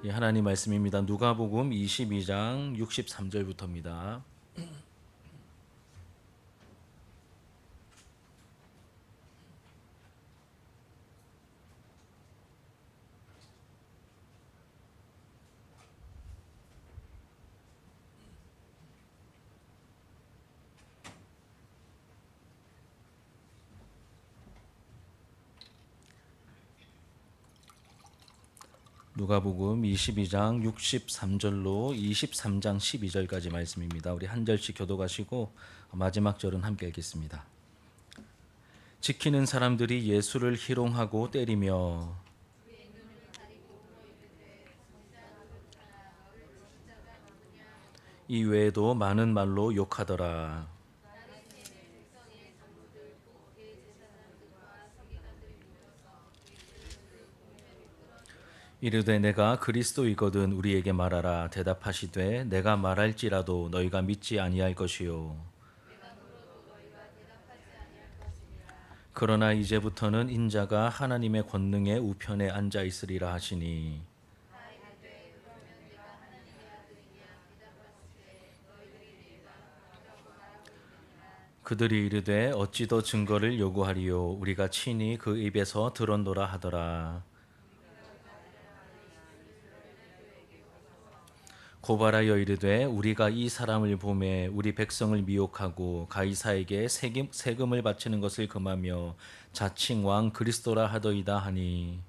예, 하나님 말씀입니다. 누가복음 22장 63절부터입니다. 누가복음 22장 63절로 23장 12절까지 말씀입니다. 우리 한 절씩 교독하시고 마지막 절은 함께 읽겠습니다. 지키는 사람들이 예수를 희롱하고 때리며 이 외에도 많은 말로 욕하더라. 이르되 내가 그리스도이거든 우리에게 말하라. 대답하시되 내가 말할지라도 너희가 믿지 아니할 것이요. 그러나 이제부터는 인자가 하나님의 권능의 우편에 앉아 있으리라 하시니 그들이 이르되 어찌 더 증거를 요구하리요. 우리가 친히 그 입에서 들었노라 하더라. 고발하여 이르되 우리가 이 사람을 보매 우리 백성을 미혹하고 가이사에게 세금을 바치는 것을 금하며 자칭 왕 그리스도라 하더이다 하니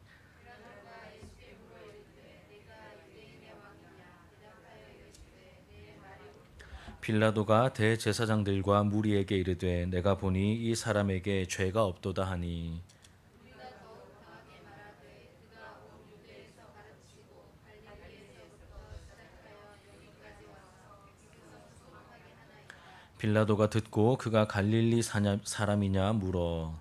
빌라도가 대제사장들과 무리에게 이르되 내가 보니 이 사람에게 죄가 없도다 하니 빌라도가 듣고 그가 갈릴리 사람이냐 물어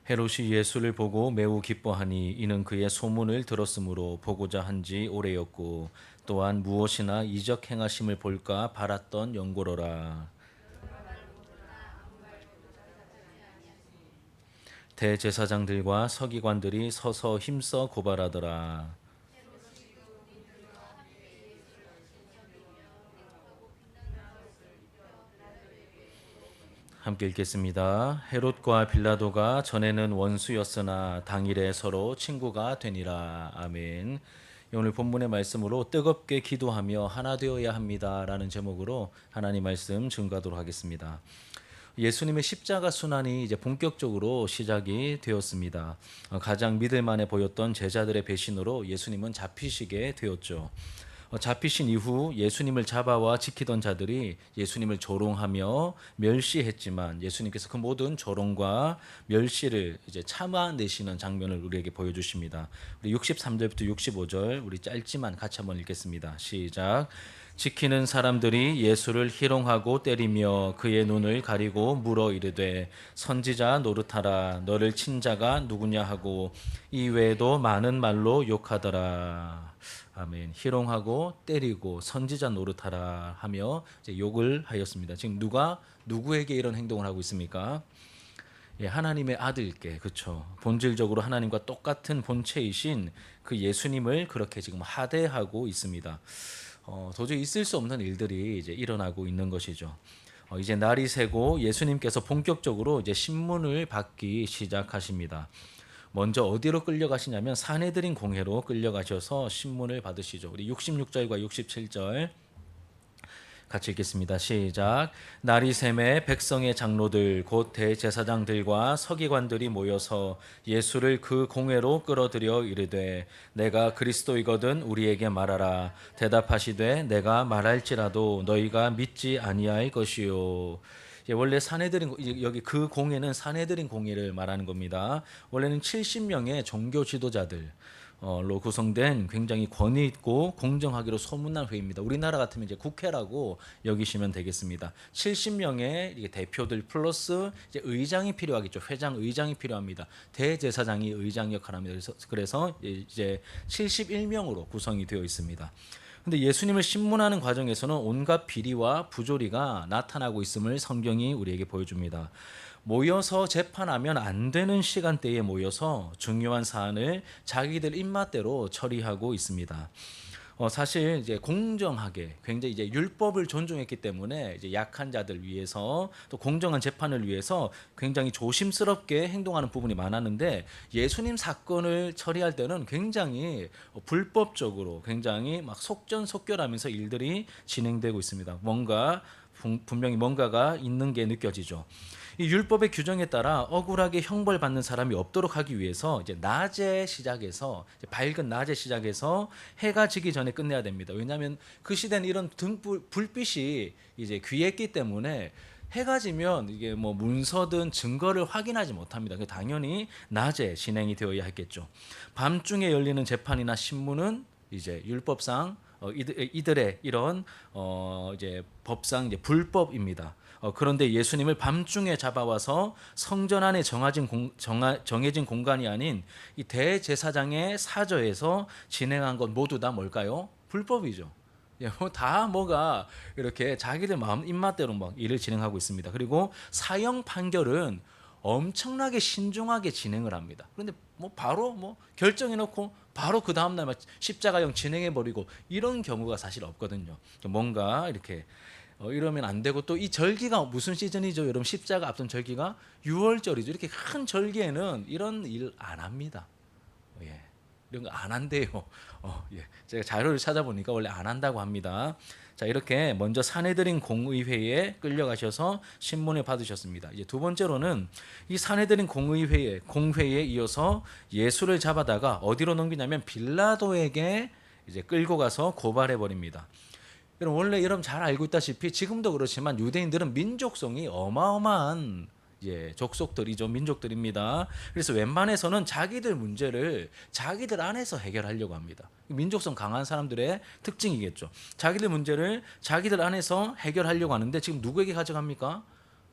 헤롯이 예수를 보고 매우 기뻐하니 이는 그의 소문을 들었으므로 보고자 한지 오래였고 또한 무엇이나 이적 행하심을 볼까 바랐던 연고로라. 대제사장들과 서기관들이 서서 힘써 고발하더라. 함께 읽겠습니다. 헤롯과 빌라도가 전에는 원수였으나 당일에 서로 친구가 되니라. 아멘. 오늘 본문의 말씀으로 뜨겁게 기도하며 하나 되어야 합니다라는 제목으로 하나님 말씀 증거하도록 하겠습니다. 예수님의 십자가 순환이 이제 본격적으로 시작이 되었습니다. 가장 믿을 만해 보였던 제자들의 배신으로 예수님은 잡히시게 되었죠. 잡히신 이후 예수님을 잡아와 지키던 자들이 예수님을 조롱하며 멸시했지만 예수님께서 그 모든 조롱과 멸시를 이제 참아내시는 장면을 우리에게 보여주십니다. 우리 63절부터 65절 우리 짧지만 같이 한번 읽겠습니다. 시작. 지키는 사람들이 예수를 희롱하고 때리며 그의 눈을 가리고 물어 이르되 선지자 노릇하라. 너를 친 자가 누구냐 하고 이 외에도 많은 말로 욕하더라. 아멘. 희롱하고 때리고 선지자 노릇하라 하며 이제 욕을 하였습니다. 지금 누가 누구에게 이런 행동을 하고 있습니까? 예, 하나님의 아들께, 그렇죠. 본질적으로 하나님과 똑같은 본체이신 그 예수님을 그렇게 지금 하대하고 있습니다. 도저히 있을 수 없는 일들이 이제 일어나고 있는 것이죠. 이제 날이 새고 예수님께서 본격적으로 이제 신문을 받기 시작하십니다. 먼저 어디로 끌려가시냐면 사내들인 공회로 끌려가셔서 신문을 받으시죠. 우리 66절과 67절 같이 읽겠습니다. 시작. 날이 새매 백성의 장로들 곧 대제사장들과 서기관들이 모여서 예수를 그 공회로 끌어들여 이르되 내가 그리스도이거든 우리에게 말하라. 대답하시되 내가 말할지라도 너희가 믿지 아니할 것이요. 원래 사내들인 여기 그 공회는 사내들인 공회를 말하는 겁니다. 원래는 70명의 종교 지도자들 로 구성된 굉장히 권위 있고 공정하기로 소문난 회의입니다. 우리나라 같으면 이제 국회라고 여기시면 되겠습니다. 70명의 대표들 플러스 이제 의장이 필요하겠죠. 회장, 의장이 필요합니다. 대제사장이 의장 역할을 합니다. 그래서 이제 71명으로 구성이 되어 있습니다. 근데 예수님을 신문하는 과정에서는 온갖 비리와 부조리가 나타나고 있음을 성경이 우리에게 보여줍니다. 모여서 재판하면 안 되는 시간대에 모여서 중요한 사안을 자기들 입맛대로 처리하고 있습니다. 사실 이제 공정하게 굉장히 이제 율법을 존중했기 때문에 이제 약한 자들 위해서 또 공정한 재판을 위해서 굉장히 조심스럽게 행동하는 부분이 많았는데 예수님 사건을 처리할 때는 굉장히 불법적으로 굉장히 막 속전속결하면서 일들이 진행되고 있습니다. 분명히 뭔가가 있는 게 느껴지죠. 이 율법의 규정에 따라 억울하게 형벌받는 사람이 없도록 하기 위해서 이제 낮에 시작해서 이제 밝은 낮에 시작해서 해가 지기 전에 끝내야 됩니다. 왜냐하면 그 시대는 이런 불빛이 이제 귀했기 때문에 해가 지면 이게 뭐 문서든 증거를 확인하지 못합니다. 당연히 낮에 진행이 되어야 했겠죠. 밤중에 열리는 재판이나 신문은 이제 율법상 이들의 이런 이제 법상 이제 불법입니다. 그런데 예수님을 밤중에 잡아와서 성전 안에 정해진 공간이 아닌 이 대제사장의 사저에서 진행한 건 모두 다 뭘까요? 불법이죠. 다 뭐가 이렇게 자기들 마음 입맛대로 막 일을 진행하고 있습니다. 그리고 사형 판결은 엄청나게 신중하게 진행을 합니다. 그런데 뭐 바로 뭐 결정해 놓고 바로 그 다음 날 십자가형 진행해 버리고 이런 경우가 사실 없거든요. 뭔가 이렇게 이러면 안 되고 또 이 절기가 무슨 시즌이죠? 여러분 십자가 앞둔 절기가 6월절이죠. 이렇게 큰 절기에는 이런 일 안 합니다. 예. 이런 거 안 한대요. 예. 제가 자료를 찾아보니까 원래 안 한다고 합니다. 자, 이렇게 먼저 산헤드린 공의회에 끌려가셔서 신문을 받으셨습니다. 이제 두 번째로는 이 산헤드린 공회에 이어서 예수를 잡아다가 어디로 넘기냐면 빌라도에게 이제 끌고 가서 고발해 버립니다. 여러분 여러분 잘 알고 있다시피 지금도 그렇지만 유대인들은 민족성이 어마어마한 족속들이죠. 민족들입니다. 그래서 웬만해서는 자기들 문제를 자기들 안에서 해결하려고 합니다. 민족성 강한 사람들의 특징이겠죠. 자기들 문제를 자기들 안에서 해결하려고 하는데 지금 누구에게 가져갑니까?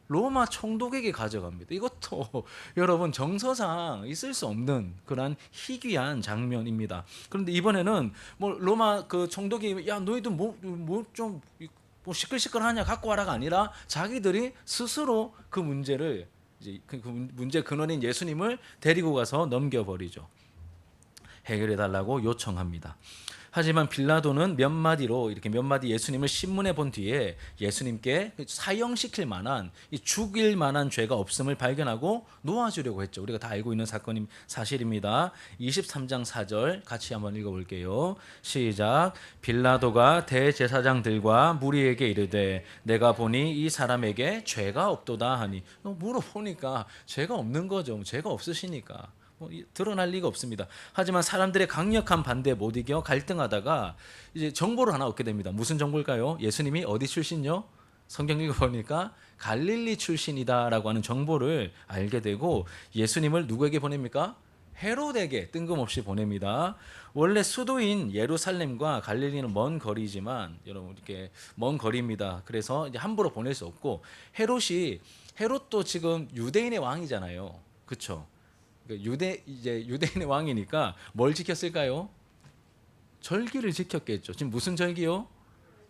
로마 총독에게 가져갑니다. 이것도 여러분 정서상 있을 수 없는 그런 희귀한 장면입니다. 그런데 이번에는 뭐 로마 그 총독이 야 너희들 좀 시끌시끌하냐 갖고 와라가 아니라 자기들이 스스로 그 문제를 이제 그 문제 근원인 예수님을 데리고 가서 넘겨버리죠. 해결해 달라고 요청합니다. 하지만 빌라도는 몇 마디 예수님을 신문해 본 뒤에 예수님께 사형시킬 만한 죽일 만한 죄가 없음을 발견하고 놓아주려고 했죠. 우리가 다 알고 있는 사실입니다. 23장 4절 같이 한번 읽어볼게요. 시작. 빌라도가 대제사장들과 무리에게 이르되 내가 보니 이 사람에게 죄가 없도다 하니 물어보니까 죄가 없는 거죠. 죄가 없으시니까. 드러날 리가 없습니다. 하지만 사람들의 강력한 반대에 못 이겨 갈등하다가 이제 정보를 하나 얻게 됩니다. 무슨 정보일까요? 예수님이 어디 출신요? 성경 읽어보니까 갈릴리 출신이다라고 하는 정보를 알게 되고 예수님을 누구에게 보냅니까? 헤롯에게 뜬금없이 보냅니다. 원래 수도인 예루살렘과 갈릴리는 먼 거리지만 여러분 이렇게 먼 거리입니다. 그래서 이제 함부로 보낼 수 없고 헤롯도 지금 유대인의 왕이잖아요. 그렇죠? 유대인의 왕이니까 뭘 지켰을까요? 절기를 지켰겠죠. 지금 무슨 절기요?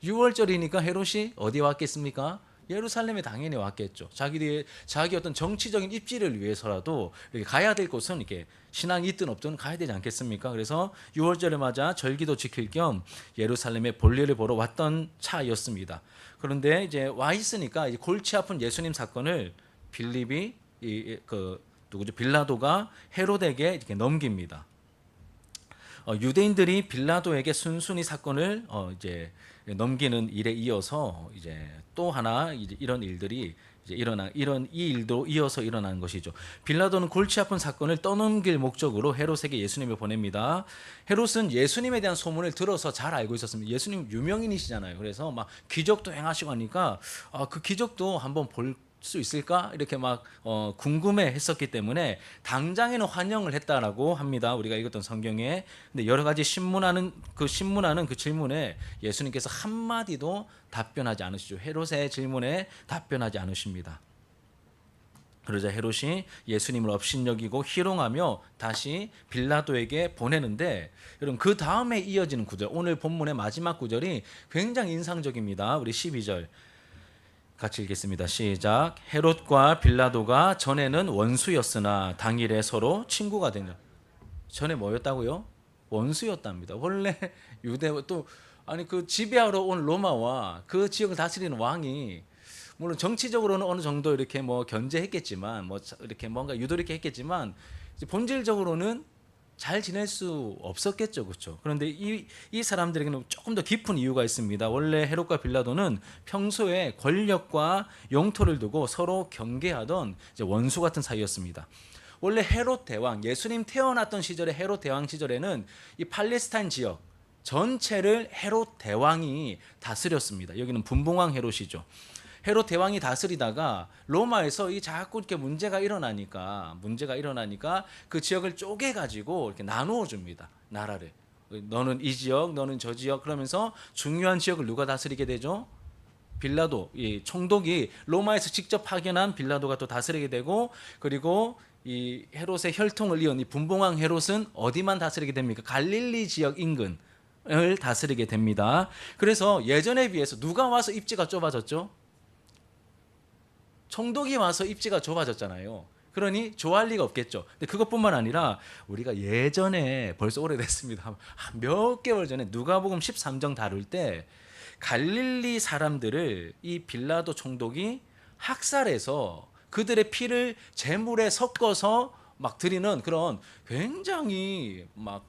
6월절이니까 헤롯이 어디 왔겠습니까? 예루살렘에 당연히 왔겠죠. 자기 어떤 정치적인 입지를 위해서라도 이렇게 가야 될 곳은 이렇게 신앙이 있든 없든 가야 되지 않겠습니까? 그래서 6월절을 맞아 절기도 지킬 겸 예루살렘에 볼일을 보러 왔던 차였습니다. 그런데 이제 와 있으니까 이제 골치 아픈 예수님 사건을 빌라도가 헤롯에게 이렇게 넘깁니다. 유대인들이 빌라도에게 순순히 사건을 이제 넘기는 일에 이어서 이제 또 하나 이런 일들이 이제 이 일도 이어서 일어나는 것이죠. 빌라도는 골치 아픈 사건을 떠넘길 목적으로 헤롯에게 예수님을 보냅니다. 헤롯은 예수님에 대한 소문을 들어서 잘 알고 있었습니다. 예수님 유명인이시잖아요. 그래서 막 기적도 행하시고 하니까 그 기적도 한번 볼 수 있을까 이렇게 막 궁금해했었기 때문에 당장에는 환영을 했다라고 합니다. 우리가 읽었던 성경에. 근데 여러 가지 신문하는 그 질문에 예수님께서 한 마디도 답변하지 않으시죠. 헤롯의 질문에 답변하지 않으십니다. 그러자 헤롯이 예수님을 업신여기고 희롱하며 다시 빌라도에게 보내는데 여러분 그 다음에 이어지는 구절, 오늘 본문의 마지막 구절이 굉장히 인상적입니다. 우리 12절. 같이 읽겠습니다. 시작. 헤롯과 빌라도가 전에는 원수였으나 당일에 서로 친구가 되냐. 전에 뭐였다고요? 원수였답니다. 원래 유대 또 아니 그 지배하러 온 로마와 그 지역을 다스리는 왕이 물론 정치적으로는 어느 정도 이렇게 뭐 견제했겠지만 뭐 이렇게 뭔가 유도리게 했겠지만 본질적으로는 잘 지낼 수 없었겠죠, 그렇죠? 그런데 이 사람들에게는 조금 더 깊은 이유가 있습니다. 원래 헤롯과 빌라도는 평소에 권력과 영토를 두고 서로 경계하던 이제 원수 같은 사이였습니다. 원래 헤롯 대왕, 예수님 태어났던 시절에 헤롯 대왕 시절에는 이 팔레스타인 지역 전체를 헤롯 대왕이 다스렸습니다. 여기는 분봉왕 헤롯이죠. 헤롯 대왕이 다스리다가 로마에서 이 자꾸 이렇게 문제가 일어나니까 그 지역을 쪼개 가지고 이렇게 나누어 줍니다. 나라를. 너는 이 지역, 너는 저 지역 그러면서 중요한 지역을 누가 다스리게 되죠? 빌라도, 이 총독이 로마에서 직접 파견한 빌라도가 또 다스리게 되고 그리고 이 헤롯의 혈통을 이은 이 분봉왕 헤롯은 어디만 다스리게 됩니까? 갈릴리 지역 인근을 다스리게 됩니다. 그래서 예전에 비해서 누가 와서 입지가 좁아졌죠? 총독이 와서 입지가 좁아졌잖아요. 그러니 좋아할 리가 없겠죠. 근데 그것뿐만 아니라 우리가 예전에 벌써 오래됐습니다. 몇 개월 전에 누가복음 13장 다룰 때 갈릴리 사람들을 이 빌라도 총독이 학살해서 그들의 피를 제물에 섞어서 막 드리는 그런 굉장히 막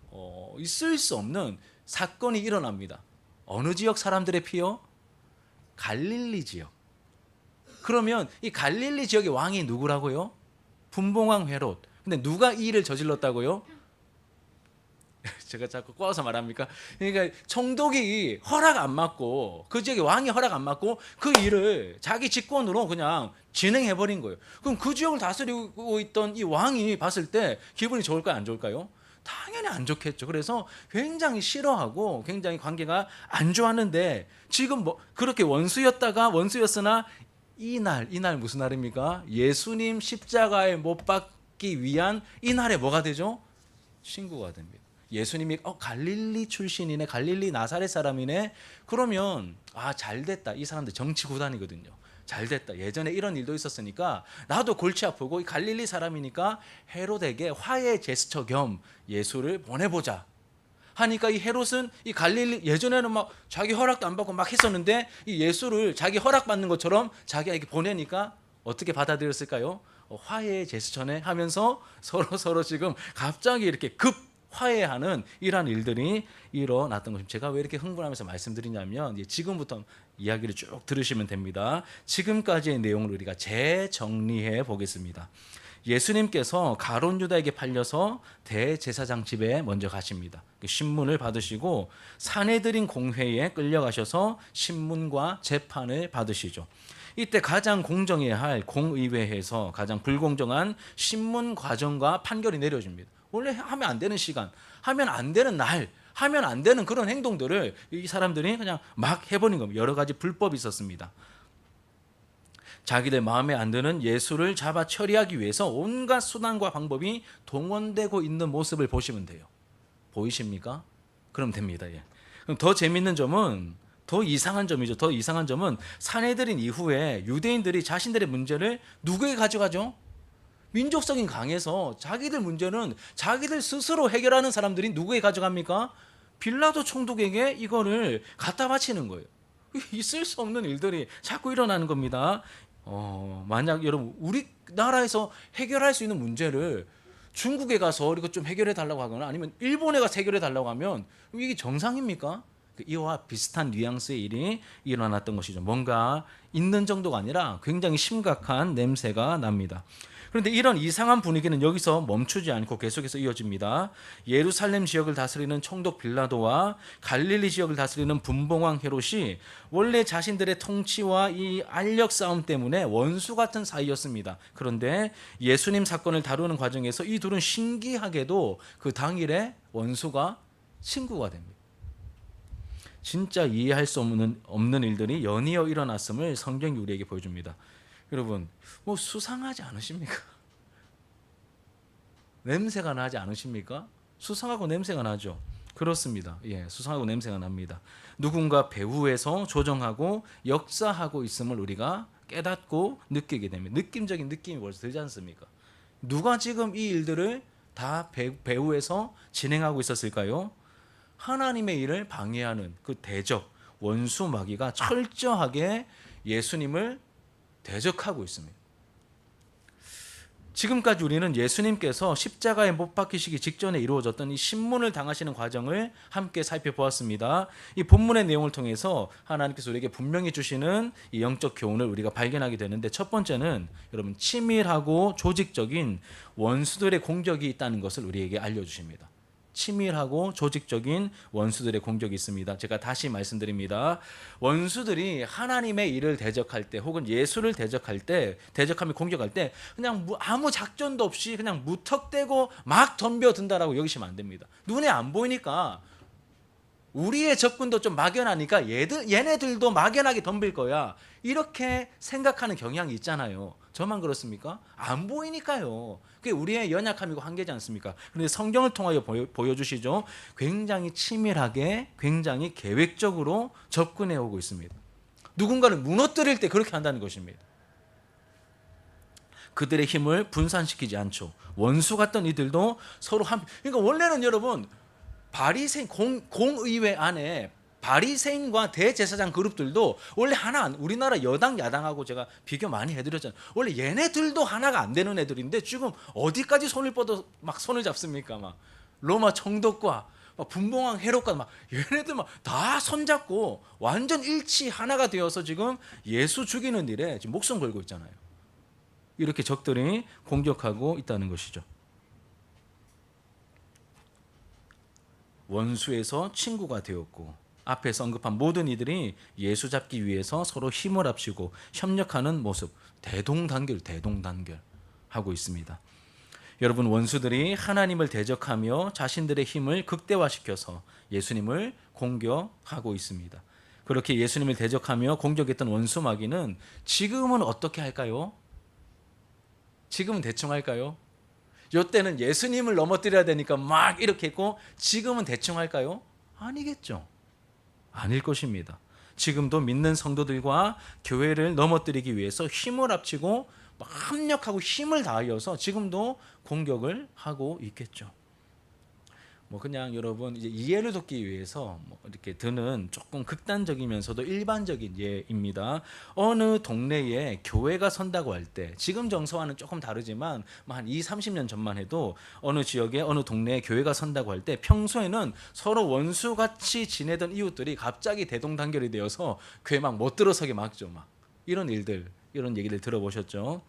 있을 수 없는 사건이 일어납니다. 어느 지역 사람들의 피요? 갈릴리 지역. 그러면 이 갈릴리 지역의 왕이 누구라고요? 분봉왕 헤롯. 근데 누가 이 일을 저질렀다고요? 제가 자꾸 꼬아서 말합니까? 그러니까 총독이 허락 안 받고 그 지역의 왕이 허락 안 받고 그 일을 자기 직권으로 그냥 진행해 버린 거예요. 그럼 그 지역을 다스리고 있던 이 왕이 봤을 때 기분이 좋을까요, 안 좋을까요? 당연히 안 좋겠죠. 그래서 굉장히 싫어하고 굉장히 관계가 안 좋았는데 지금 뭐 그렇게 원수였으나 이날 무슨 날입니까? 예수님 십자가에 못 박기 위한 이 날에 뭐가 되죠? 친구가 됩니다. 예수님이 갈릴리 출신이네, 갈릴리 나사렛 사람이네. 그러면 잘됐다. 이 사람들 정치 구단이거든요. 잘됐다. 예전에 이런 일도 있었으니까 나도 골치 아프고 이 갈릴리 사람이니까 헤롯에게 화해 제스처 겸 예수를 보내보자. 하니까 이 헤롯은 이 갈릴리 예전에는 막 자기 허락도 안 받고 막 했었는데 이 예수를 자기 허락받는 것처럼 자기에게 보내니까 어떻게 받아들였을까요? 화해의 제스처네 하면서 서로 지금 갑자기 이렇게 급 화해하는 이러한 일들이 일어났던 것입니다. 제가 왜 이렇게 흥분하면서 말씀드리냐면 지금부터 이야기를 쭉 들으시면 됩니다. 지금까지의 내용을 우리가 재정리해 보겠습니다. 예수님께서 가룟 유다에게 팔려서 대제사장 집에 먼저 가십니다. 신문을 받으시고 사내들인 공회에 끌려가셔서 신문과 재판을 받으시죠. 이때 가장 공정해야 할 공의회에서 가장 불공정한 신문 과정과 판결이 내려집니다. 원래 하면 안 되는 시간, 하면 안 되는 날, 하면 안 되는 그런 행동들을 이 사람들이 그냥 막 해버린 겁니다. 여러 가지 불법이 있었습니다. 자기들 마음에 안 드는 예수를 잡아 처리하기 위해서 온갖 수단과 방법이 동원되고 있는 모습을 보시면 돼요. 보이십니까? 그럼 됩니다. 그럼 더 재밌는 점은 더 이상한 점이죠. 더 이상한 점은 산헤드린 이후에 유대인들이 자신들의 문제를 누구에게 가져가죠? 민족성이 강해서 자기들 문제는 자기들 스스로 해결하는 사람들이 누구에게 가져갑니까? 빌라도 총독에게 이거를 갖다 바치는 거예요. 있을 수 없는 일들이 자꾸 일어나는 겁니다. 만약 여러분 우리나라에서 해결할 수 있는 문제를 중국에 가서 이거 좀 해결해 달라고 하거나 아니면 일본에 가서 해결해 달라고 하면 이게 정상입니까? 이와 비슷한 뉘앙스의 일이 일어났던 것이죠. 뭔가 있는 정도가 아니라 굉장히 심각한 냄새가 납니다. 그런데 이런 이상한 분위기는 여기서 멈추지 않고 계속해서 이어집니다. 예루살렘 지역을 다스리는 총독 빌라도와 갈릴리 지역을 다스리는 분봉왕 헤롯이 원래 자신들의 통치와 이 알력 싸움 때문에 원수 같은 사이였습니다. 그런데 예수님 사건을 다루는 과정에서 이 둘은 신기하게도 그 당일에 원수가 친구가 됩니다. 진짜 이해할 수 없는 일들이 연이어 일어났음을 성경이 우리에게 보여줍니다. 여러분, 뭐 수상하지 않으십니까? 냄새가 나지 않으십니까? 수상하고 냄새가 나죠. 그렇습니다. 수상하고 냄새가 납니다. 누군가 배후에서 조정하고 역사하고 있음을 우리가 깨닫고 느끼게 됩니다. 느낌적인 느낌이 벌써 들지 않습니까? 누가 지금 이 일들을 다 배후에서 진행하고 있었을까요? 하나님의 일을 방해하는 그 대적, 원수 마귀가 철저하게 예수님을 대적하고 있습니다. 지금까지 우리는 예수님께서 십자가에 못 박히시기 직전에 이루어졌던 이 신문을 당하시는 과정을 함께 살펴보았습니다. 이 본문의 내용을 통해서 하나님께서 우리에게 분명히 주시는 이 영적 교훈을 우리가 발견하게 되는데, 첫 번째는 여러분 치밀하고 조직적인 원수들의 공격이 있다는 것을 우리에게 알려주십니다. 치밀하고 조직적인 원수들의 공격이 있습니다. 제가 다시 말씀드립니다. 원수들이 하나님의 일을 대적할 때, 혹은 예수를 대적할 때, 대적하며 공격할 때 그냥 아무 작전도 없이 그냥 무턱대고 막 덤벼든다라고 여기시면 안 됩니다. 눈에 안 보이니까, 우리의 접근도 좀 막연하니까 얘네들도 막연하게 덤빌 거야, 이렇게 생각하는 경향이 있잖아요. 저만 그렇습니까? 안 보이니까요. 그게 우리의 연약함이고 한계지 않습니까? 그런데 성경을 통하여 보여주시죠. 굉장히 치밀하게, 굉장히 계획적으로 접근해 오고 있습니다. 누군가를 무너뜨릴 때 그렇게 한다는 것입니다. 그들의 힘을 분산시키지 않죠. 원수 같던 이들도 서로 그러니까 원래는 여러분, 바리새인 공의회 안에 바리새인과 대제사장 그룹들도 원래 하나, 우리나라 여당 야당하고 제가 비교 많이 해드렸잖아요. 원래 얘네들도 하나가 안 되는 애들인데 지금 어디까지 손을 뻗어 막 손을 잡습니까? 막 로마 총독과 막 분봉왕 헤롯과 막 얘네들 막 다 손잡고 완전 일치 하나가 되어서 지금 예수 죽이는 일에 지금 목숨 걸고 있잖아요. 이렇게 적들이 공격하고 있다는 것이죠. 원수에서 친구가 되었고, 앞에서 언급한 모든 이들이 예수 잡기 위해서 서로 힘을 합치고 협력하는 모습, 대동단결 하고 있습니다. 여러분, 원수들이 하나님을 대적하며 자신들의 힘을 극대화시켜서 예수님을 공격하고 있습니다. 그렇게 예수님을 대적하며 공격했던 원수 마귀는 지금은 어떻게 할까요? 지금은 대충 할까요? 이때는 예수님을 넘어뜨려야 되니까 막 이렇게 했고, 지금은 대충 할까요? 아니겠죠. 아닐 것입니다. 지금도 믿는 성도들과 교회를 넘어뜨리기 위해서 힘을 합치고 합력하고 힘을 다하여서 지금도 공격을 하고 있겠죠. 그냥 여러분 이제 이해를 돕기 위해서 이렇게 드는 조금 극단적이면서도 일반적인 예입니다. 어느 동네에 교회가 선다고 할 때, 지금 정서와는 조금 다르지만 한 20-30년 전만 해도 어느 지역에 어느 동네에 교회가 선다고 할 때 평소에는 서로 원수같이 지내던 이웃들이 갑자기 대동단결이 되어서 교회 막 못 들어서게 막죠. 이런 얘기를 들어보셨죠?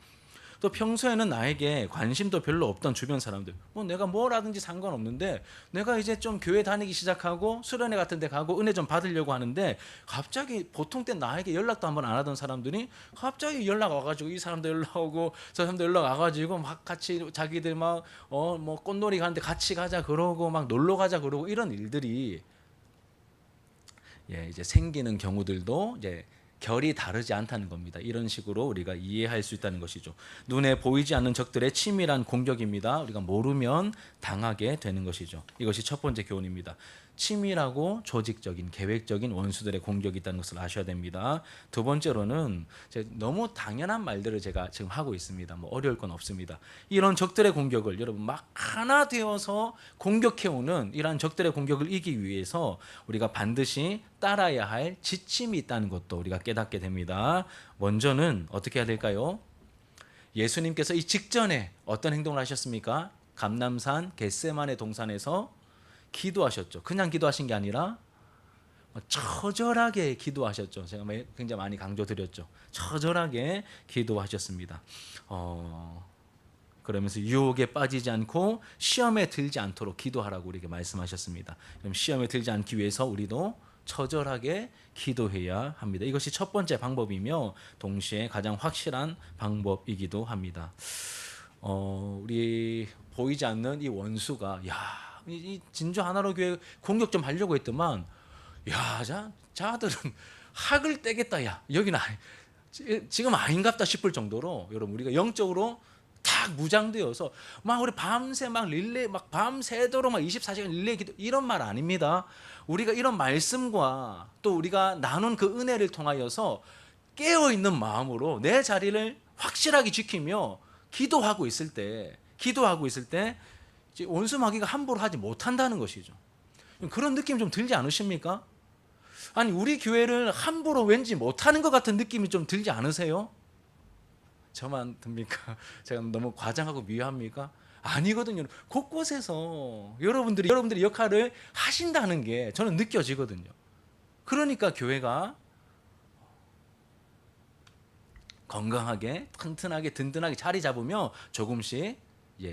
또 평소에는 나에게 관심도 별로 없던 주변 사람들, 내가 뭘 하든지 상관없는데 내가 이제 좀 교회 다니기 시작하고 수련회 같은 데 가고 은혜 좀 받으려고 하는데, 갑자기 보통 때 나에게 연락도 한번 안 하던 사람들이 갑자기 연락 와가지고, 이 사람도 연락 오고 저 사람도 연락 와가지고 막 같이 자기들 막 꽃놀이 가는데 같이 가자 그러고 막 놀러 가자 그러고, 이런 일들이 이제 생기는 경우들도 이제 결이 다르지 않다는 겁니다. 이런 식으로 우리가 이해할 수 있다는 것이죠. 눈에 보이지 않는 적들의 치밀한 공격입니다. 우리가 모르면 당하게 되는 것이죠. 이것이 첫 번째 교훈입니다. 치밀하고 조직적인, 계획적인 원수들의 공격이 있다는 것을 아셔야 됩니다. 두 번째로는, 너무 당연한 말들을 제가 지금 하고 있습니다. 어려울 건 없습니다. 이런 적들의 공격을 여러분 막 하나 되어서 공격해오는 이러한 적들의 공격을 이기기 위해서 우리가 반드시 따라야 할 지침이 있다는 것도 우리가 깨닫게 됩니다. 먼저는 어떻게 해야 될까요? 예수님께서 이 직전에 어떤 행동을 하셨습니까? 감람산 겟세마네 동산에서 기도하셨죠. 그냥 기도하신 게 아니라 처절하게 기도하셨죠. 제가 굉장히 많이 강조드렸죠. 처절하게 기도하셨습니다. 그러면서 유혹에 빠지지 않고 시험에 들지 않도록 기도하라고 우리에게 말씀하셨습니다. 그럼 시험에 들지 않기 위해서 우리도 처절하게 기도해야 합니다. 이것이 첫 번째 방법이며 동시에 가장 확실한 방법이기도 합니다. 우리 보이지 않는 이 원수가, 이 진주 하나로 교회 공격 좀 하려고 했더만, 자들은 학을 떼겠다. 여기는 지금 아닌갑다 싶을 정도로 여러분, 우리가 영적으로 딱 무장되어서 우리 밤새 릴레이 밤새도록 24시간 릴레이 기도, 이런 말 아닙니다. 우리가 이런 말씀과 또 우리가 나눈 그 은혜를 통하여서 깨어있는 마음으로 내 자리를 확실하게 지키며 기도하고 있을 때 이제 원수 마귀가 함부로 하지 못한다는 것이죠. 그런 느낌 좀 들지 않으십니까? 아니, 우리 교회를 함부로 왠지 못하는 것 같은 느낌이 좀 들지 않으세요? 저만 듭니까? 제가 너무 과장하고 미화합니까? 아니거든요. 곳곳에서 여러분들이 역할을 하신다는 게 저는 느껴지거든요. 그러니까 교회가 건강하게, 튼튼하게, 든든하게 자리 잡으며 조금씩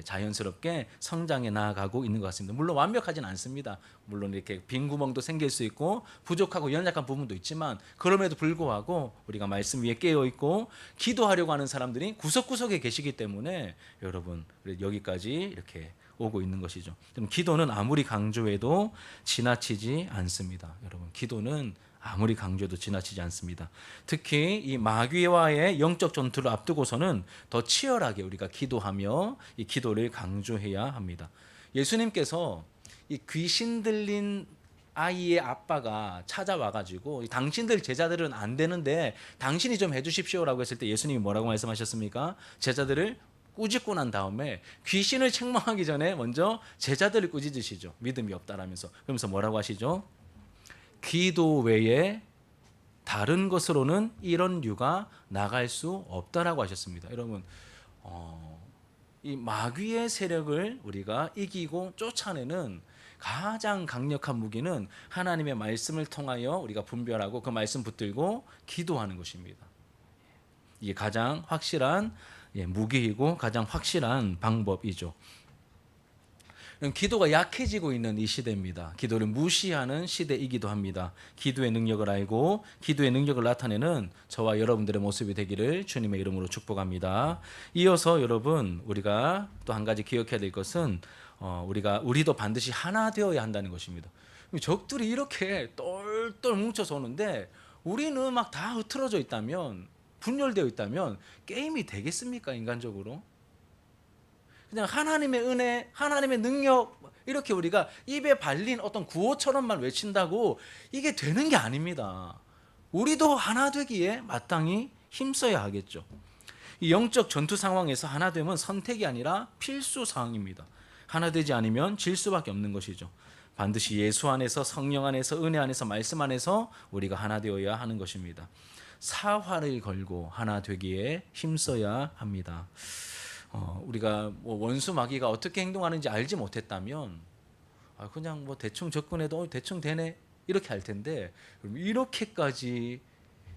자연스럽게 성장해 나아가고 있는 것 같습니다. 물론 완벽하진 않습니다. 물론 이렇게 빈 구멍도 생길 수 있고 부족하고 연약한 부분도 있지만, 그럼에도 불구하고 우리가 말씀 위에 깨어 있고 기도하려고 하는 사람들이 구석구석에 계시기 때문에 여러분 여기까지 이렇게 오고 있는 것이죠. 기도는 아무리 강조해도 지나치지 않습니다. 여러분, 기도는 아무리 강조해도 지나치지 않습니다. 특히 이 마귀와의 영적 전투를 앞두고서는 더 치열하게 우리가 기도하며 이 기도를 강조해야 합니다. 예수님께서 이 귀신 들린 아이의 아빠가 찾아와가지고 당신들 제자들은 안 되는데 당신이 좀 해주십시오라고 했을 때 예수님이 뭐라고 말씀하셨습니까? 제자들을 꾸짖고 난 다음에 귀신을 책망하기 전에 먼저 제자들을 꾸짖으시죠. 믿음이 없다라면서. 그러면서 뭐라고 하시죠? 기도 외에 다른 것으로는 이런 류가 나갈 수 없다라고 하셨습니다. 여러분, 이 마귀의 세력을 우리가 이기고 쫓아내는 가장 강력한 무기는 하나님의 말씀을 통하여 우리가 분별하고 그 말씀 붙들고 기도하는 것입니다. 이게 가장 확실한 무기이고 가장 확실한 방법이죠. 기도가 약해지고 있는 이 시대입니다. 기도를 무시하는 시대이기도 합니다. 기도의 능력을 알고 기도의 능력을 나타내는 저와 여러분들의 모습이 되기를 주님의 이름으로 축복합니다. 이어서 여러분, 우리가 또 한 가지 기억해야 될 것은 우리도 반드시 하나 되어야 한다는 것입니다. 적들이 이렇게 똘똘 뭉쳐서 오는데 우리는 막 다 흐트러져 있다면, 분열되어 있다면 게임이 되겠습니까, 인간적으로? 그냥 하나님의 은혜, 하나님의 능력, 이렇게 우리가 입에 발린 어떤 구호처럼만 외친다고 이게 되는 게 아닙니다. 우리도 하나 되기에 마땅히 힘써야 하겠죠. 이 영적 전투 상황에서 하나 되면 선택이 아니라 필수 사항입니다. 하나 되지 않으면 질 수밖에 없는 것이죠. 반드시 예수 안에서, 성령 안에서, 은혜 안에서, 말씀 안에서 우리가 하나 되어야 하는 것입니다. 사활을 걸고 하나 되기에 힘써야 합니다. 우리가 원수 마귀가 어떻게 행동하는지 알지 못했다면 그냥 대충 접근해도 대충 되네 이렇게 할 텐데, 이렇게까지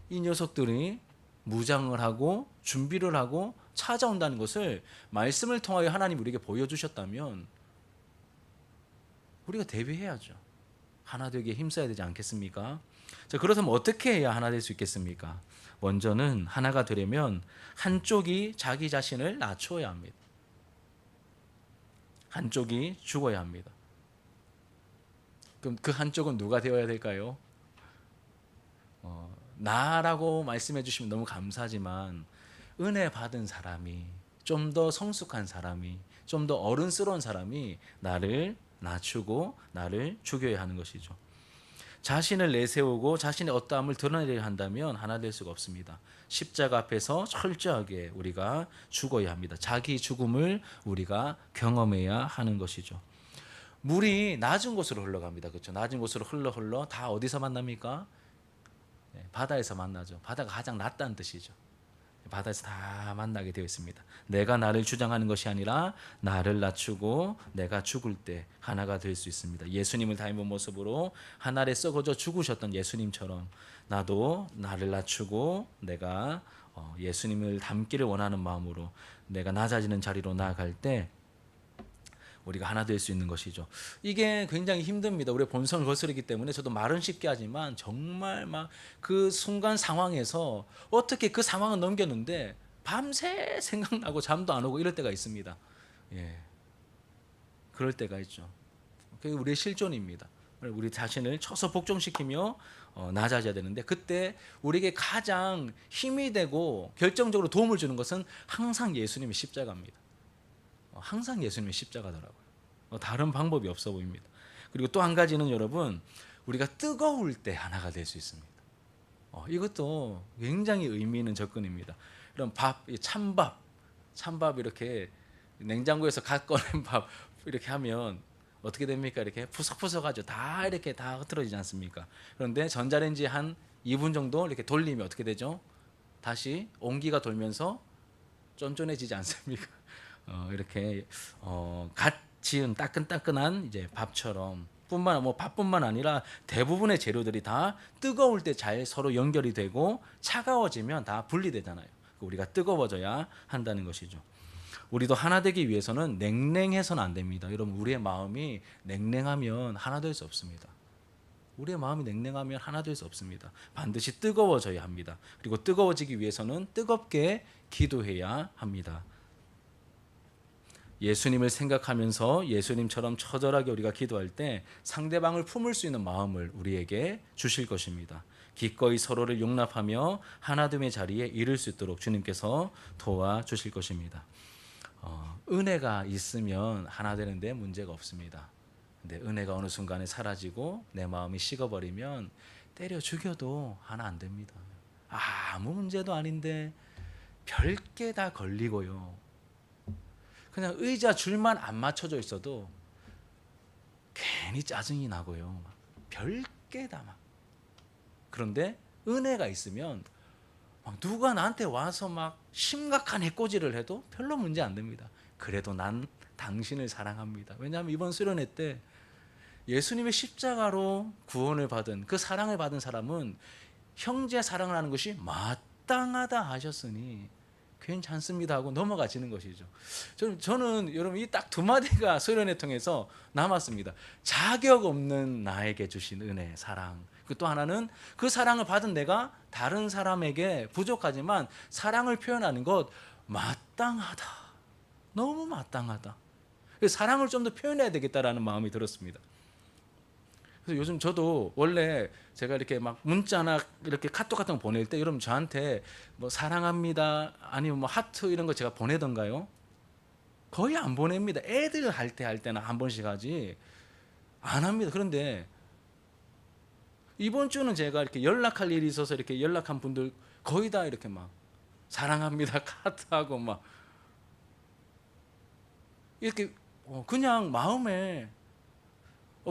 이 녀석들이 무장을 하고 준비를 하고 찾아온다는 것을 말씀을 통하여 하나님 우리에게 보여주셨다면 우리가 대비해야죠. 하나 되기에 힘써야 되지 않겠습니까? 자, 그렇다면 어떻게 해야 하나 될 수 있겠습니까? 먼저는 하나가 되려면 한쪽이 자기 자신을 낮추어야 합니다. 한쪽이 죽어야 합니다. 그럼 그 한쪽은 누가 되어야 될까요? 나라고 말씀해 주시면 너무 감사하지만 은혜 받은 사람이, 좀 더 성숙한 사람이, 좀 더 어른스러운 사람이 나를 낮추고 나를 죽여야 하는 것이죠. 자신을 내세우고 자신의 어떠함을 드러내려 한다면 하나 될 수가 없습니다. 십자가 앞에서 철저하게 우리가 죽어야 합니다. 자기 죽음을 우리가 경험해야 하는 것이죠. 물이 낮은 곳으로 흘러갑니다. 그렇죠? 낮은 곳으로 흘러 다 어디서 만납니까? 바다에서 만나죠. 바다가 가장 낮다는 뜻이죠. 바다에서 다 만나게 되어 있습니다. 내가 나를 주장하는 것이 아니라 나를 낮추고 내가 죽을 때 하나가 될 수 있습니다. 예수님을 닮은 모습으로 하늘에 썩어져 죽으셨던 예수님처럼 나도 나를 낮추고 내가 예수님을 닮기를 원하는 마음으로 내가 낮아지는 자리로 나아갈 때 우리가 하나 될 수 있는 것이죠. 이게 굉장히 힘듭니다. 우리의 본성을 거스르기 때문에 저도 말은 쉽게 하지만 정말 막 그 순간 상황에서 어떻게 그 상황을 넘겼는데 밤새 생각나고 잠도 안 오고 이럴 때가 있습니다. 그럴 때가 있죠. 그게 우리의 실존입니다. 우리 자신을 쳐서 복종시키며 낮아져야 되는데, 그때 우리에게 가장 힘이 되고 결정적으로 도움을 주는 것은 항상 예수님의 십자가입니다. 항상 예수님의 십자가더라고요. 다른 방법이 없어 보입니다. 그리고 또 한 가지는 여러분, 우리가 뜨거울 때 하나가 될 수 있습니다. 이것도 굉장히 의미 있는 접근입니다. 이런 밥, 찬밥 이렇게 냉장고에서 갓 꺼낸 밥 이렇게 하면 어떻게 됩니까? 이렇게 푸석푸석하죠. 다 이렇게 다 흐트러지지 않습니까? 그런데 전자레인지 한 2분 정도 이렇게 돌리면 어떻게 되죠? 다시 온기가 돌면서 쫀쫀해지지 않습니까? 이렇게 갓 지은 따끈따끈한 이제 밥처럼 밥뿐만 아니라 대부분의 재료들이 다 뜨거울 때 잘 서로 연결이 되고 차가워지면 다 분리되잖아요. 우리가 뜨거워져야 한다는 것이죠. 우리도 하나 되기 위해서는 냉랭해서는 안 됩니다. 여러분, 우리의 마음이 냉랭하면 하나 될 수 없습니다. 우리의 마음이 냉랭하면 하나 될 수 없습니다. 반드시 뜨거워져야 합니다. 그리고 뜨거워지기 위해서는 뜨겁게 기도해야 합니다. 예수님을 생각하면서 예수님처럼 처절하게 우리가 기도할 때 상대방을 품을 수 있는 마음을 우리에게 주실 것입니다. 기꺼이 서로를 용납하며 하나됨의 자리에 이를 수 있도록 주님께서 도와주실 것입니다. 은혜가 있으면 하나 되는데 문제가 없습니다. 근데 은혜가 어느 순간에 사라지고 내 마음이 식어버리면 때려 죽여도 하나 안 됩니다. 아무 문제도 아닌데 별게 다 걸리고요. 그냥 의자 줄만 안 맞춰져 있어도 괜히 짜증이 나고요. 별게 다 막. 그런데 은혜가 있으면 막 누가 나한테 와서 막 심각한 해코지를 해도 별로 문제 안 됩니다. 그래도 난 당신을 사랑합니다. 왜냐하면 이번 수련회 때 예수님의 십자가로 구원을 받은 그 사랑을 받은 사람은 형제 사랑을 하는 것이 마땅하다 하셨으니 괜찮습니다 하고 넘어가지는 것이죠. 저는 여러분 이 딱 두 마디가 수련회 통해서 남았습니다. 자격 없는 나에게 주신 은혜, 사랑. 또 하나는 그 사랑을 받은 내가 다른 사람에게 부족하지만 사랑을 표현하는 것 마땅하다. 너무 마땅하다. 사랑을 좀 더 표현해야 되겠다라는 마음이 들었습니다. 그래서 요즘 저도 원래 제가 이렇게 막 문자나 이렇게 카톡 같은 거 보낼 때 여러분 저한테 뭐 사랑합니다 아니면 뭐 하트 이런 거 제가 보내던가요? 거의 안 보냅니다. 애들 할 때는 한 번씩 하지 안 합니다. 그런데 이번 주는 제가 이렇게 연락할 일이 있어서 이렇게 연락한 분들 거의 다 이렇게 막 사랑합니다 카트하고 막 이렇게 그냥 마음에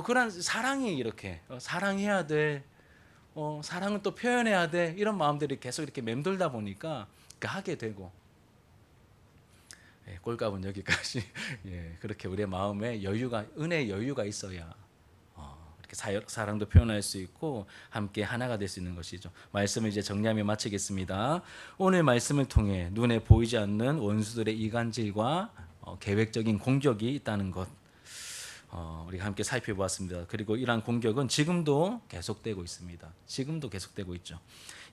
그런 사랑이 이렇게 사랑해야 돼, 사랑을 또 표현해야 돼 이런 마음들이 계속 이렇게 맴돌다 보니까 하게 되고 꼴값은 여기까지. 그렇게 우리의 마음에 여유가 은혜의 여유가 있어야 이렇게 사랑도 표현할 수 있고 함께 하나가 될 수 있는 것이죠. 말씀을 이제 정리하며 마치겠습니다. 오늘 말씀을 통해 눈에 보이지 않는 원수들의 이간질과 계획적인 공격이 있다는 것 우리가 함께 살펴보았습니다. 그리고 이러한 공격은 지금도 계속되고 있습니다. 지금도 계속되고 있죠.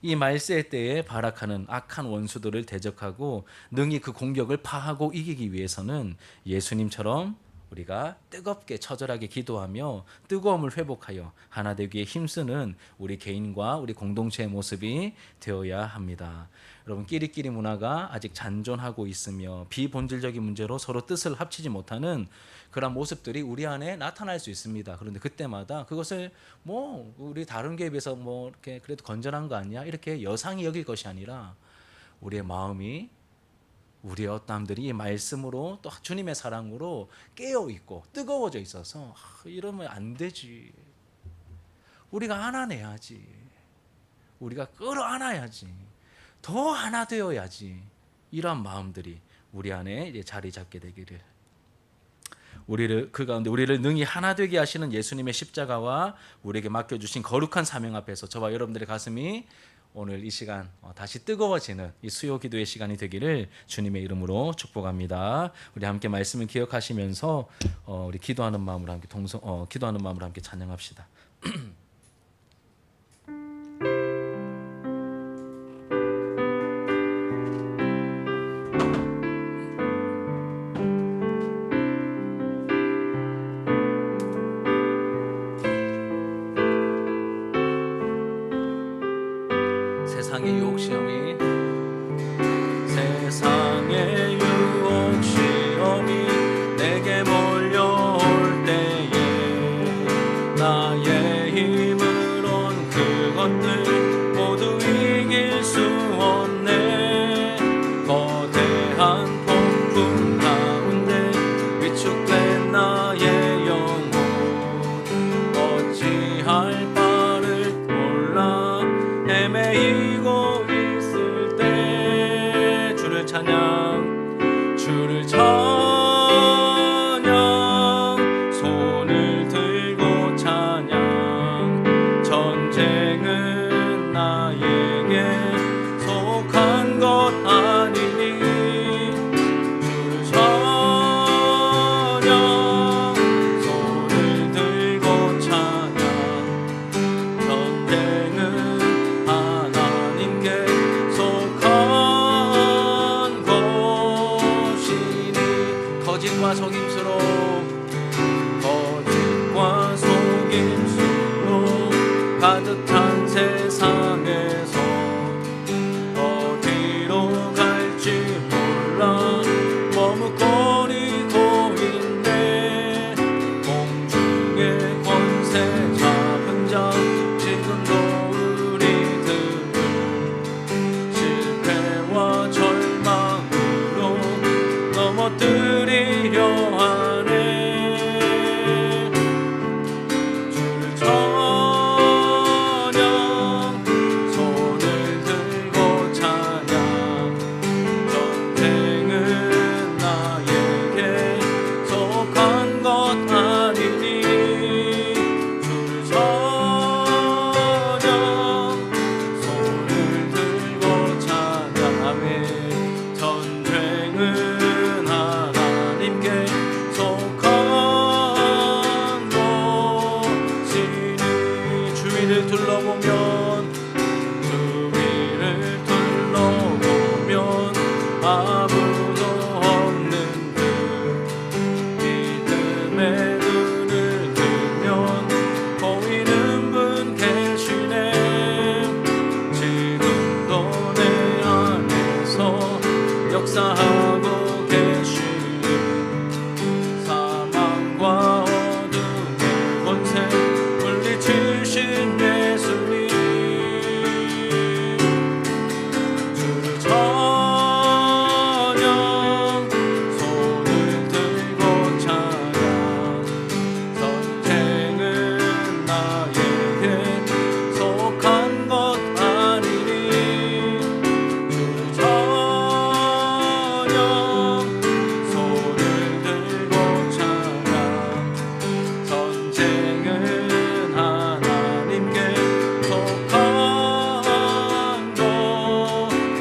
이 말세 때에 발악하는 악한 원수들을 대적하고 능히 그 공격을 파하고 이기기 위해서는 예수님처럼 우리가 뜨겁게 처절하게 기도하며 뜨거움을 회복하여 하나 되기에 힘쓰는 우리 개인과 우리 공동체의 모습이 되어야 합니다. 여러분, 끼리끼리 문화가 아직 잔존하고 있으며 비본질적인 문제로 서로 뜻을 합치지 못하는 그런 모습들이 우리 안에 나타날 수 있습니다. 그런데 그때마다 그것을 뭐 우리 다른 교회에 비해서 뭐 이렇게 그래도 건전한 거 아니야? 이렇게 여상히 여길 것이 아니라 우리의 마음이 우리의 어떠함들이 이 말씀으로 또 주님의 사랑으로 깨어 있고 뜨거워져 있어서 이러면 안 되지. 우리가 안아내야지. 우리가 끌어안아야지. 더 하나 되어야지. 이러한 마음들이 우리 안에 이제 자리 잡게 되기를. 그 가운데 우리를 능히 하나 되게 하시는 예수님의 십자가와 우리에게 맡겨주신 거룩한 사명 앞에서 저와 여러분들의 가슴이 오늘 이 시간 다시 뜨거워지는 이 수요 기도의 시간이 되기를 주님의 이름으로 축복합니다. 우리 함께 말씀을 기억하시면서 우리 기도하는 마음으로 함께 기도하는 마음으로 함께 찬양합시다. 세상의 유혹 시험이 내게 몰려올 때에 나의 힘 거짓과 속임수로 거짓과 속임수로 가득 찬 세상에서 어디로 갈지 몰라 머뭇거리고 있네. 공중의 권세 잡은 자 지금도 우리들은 실패와 절망으로 넘어뜨리려 하네. 주를 찬양 손을 들고 찬양 전쟁은 나에게 속한 것 아니니. 주를 찬양 손을 들고 찬양하며 전쟁은 하나님께 속한 것이니. 주위를 둘러보면 아무도 없는 듯 믿음의 눈을 뜨면 보이는 분 계시네. 지금도 내 안에서 역사하고 계시니 사망과 어둠의 권세 물리치신 예수님. 주를 찬양 손을 들고 찬양 전쟁은 나에게 속한 것 아니니. 주를 찬양 손을 들고 찬양 전쟁은 하나님께 속한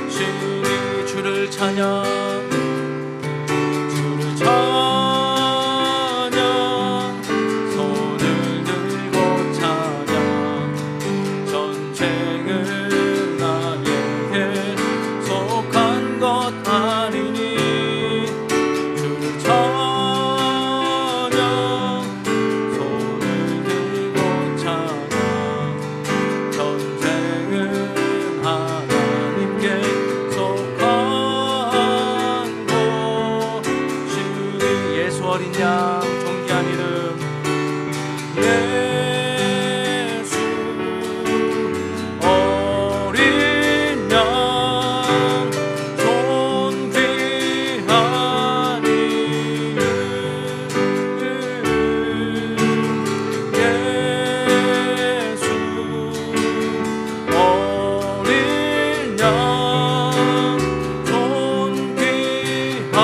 것이니. 주를 찬양 주를 찬양 손을 들고 찬양 전쟁은 나에게 속한 것 아니니. 주를 찬양 손을 들고 찬양 전쟁은 하나님께 속한 것이니. 예수 어린 양 존귀한 이름 예수 어린 양 존귀한 이름 예수 어린 양 존귀한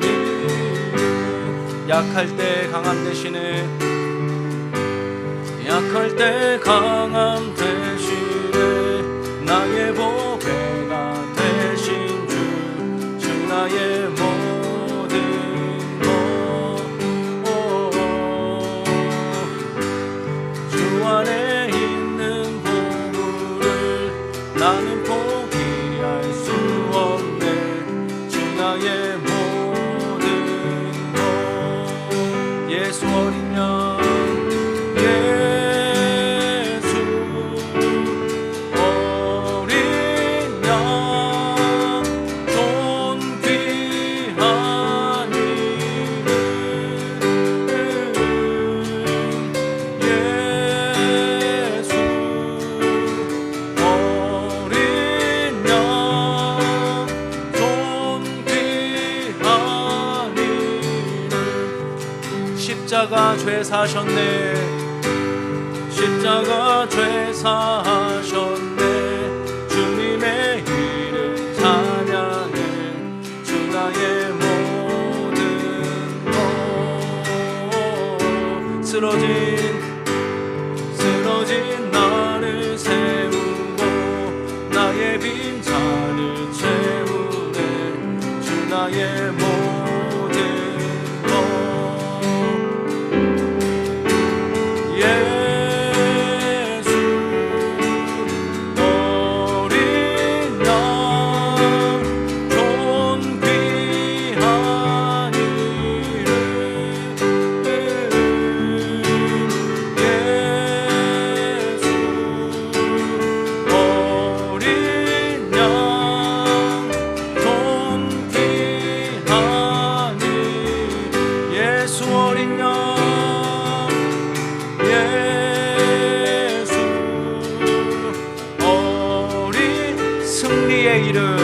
이름. 약할 때 강함 되시네. 약할 때 강함 되시네. 나의 보배가 되신 주 나의 모든 것. 주 안에 있는 보물을 나는 포기할 수 없네. 주 나의 모든 것. 예수 어린 양 예수 어린 양 존귀한 이름 예수 어린 양 존귀한 이름. 십자가 죄 사셨네. 십자가 죄 사셨네. 주님의 일을 찬양해. 주 나의 모든 것. 쓰러진 나를 세우고 나의 빈잔을 채우네. 주 나의 모든 것. 예수 어린 양 존귀한 이름 예수 어린 양 예수 어린 승리의 이름